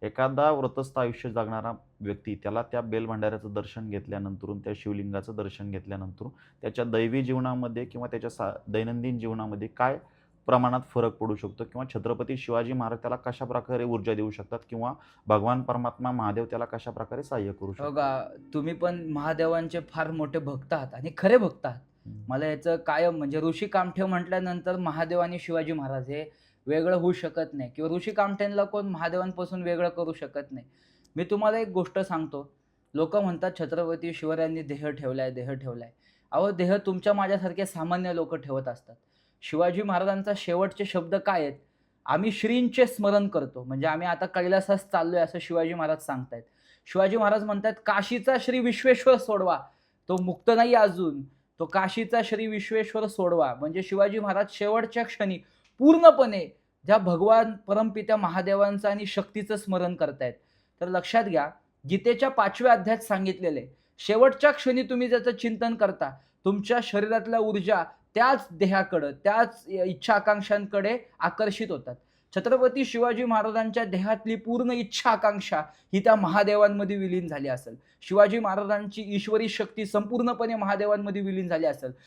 एखादा व्रतस्थ आयुष्य जगणारा व्यक्ती त्याला त्या बेलभंडाऱ्याचं दर्शन घेतल्यानंतरून, त्या शिवलिंगाचं दर्शन घेतल्यानंतर त्याच्या दैवी जीवनामध्ये किंवा त्याच्या दैनंदिन जीवनामध्ये काय प्रमाणात फरक पडू शकतो किंवा छत्रपती शिवाजी महाराज त्याला कशाप्रकारे ऊर्जा देऊ शकतात किंवा भगवान परमात्मा महादेव त्याला कशाप्रकारे सहाय्य करू हो शकतात? का, तुम्ही पण महादेवांचे फार मोठे भक्त आहात आणि खरे भक्त आहात. हं. मला याचं कायम म्हणजे ऋषी कामठेव म्हटल्यानंतर महादेव आणि शिवाजी महाराज हे वेगळं होऊ शकत नाही किंवा ऋषी कामठेंना कोण महादेवांपासून वेगळं करू शकत नाही. मी तुम्हाला एक गोष्ट सांगतो. लोकं म्हणतात छत्रपती शिवरायांनी देह ठेवलाय, देह ठेवलाय. अहो, देह तुमच्या माझ्यासारखे सामान्य लोकं ठेवत असतात. शिवाजी महाराजांचा शेवटचे शब्द काय आहेत? आम्ही श्रींचे स्मरण करतो. म्हणजे आम्ही आता कैलासास चाललोय असं शिवाजी महाराज सांगतायत. शिवाजी महाराज म्हणतात, "काशीचा श्री विश्वेश्वर सोडवा." तो मुक्त नाही अजून. तो काशीचा श्री विश्वेश्वर सोडवा. म्हणजे शिवाजी महाराज शेवटच्या क्षणी पूर्णपणे ज्या भगवान परमपित्या महादेवांचं आणि शक्तीचं स्मरण करतायत. तर लक्षात घ्या, गीतेच्या 5व्या अध्यायात सांगितलेलं आहे, शेवटच्या क्षणी तुम्ही ज्याचं चिंतन करता, तुमच्या शरीरातल्या ऊर्जा त्याच देहाकडं, त्याच इच्छा आकांक्षांकडे आकर्षित होतात. छत्रपती शिवाजी महाराजांच्या देहातली पूर्ण इच्छा आकांक्षा ही त्या महादेवांमध्ये विलीन झाली असेल. शिवाजी महाराजांची ईश्वरी शक्ती संपूर्णपणे महादेवांमध्ये विलीन झाली असेल.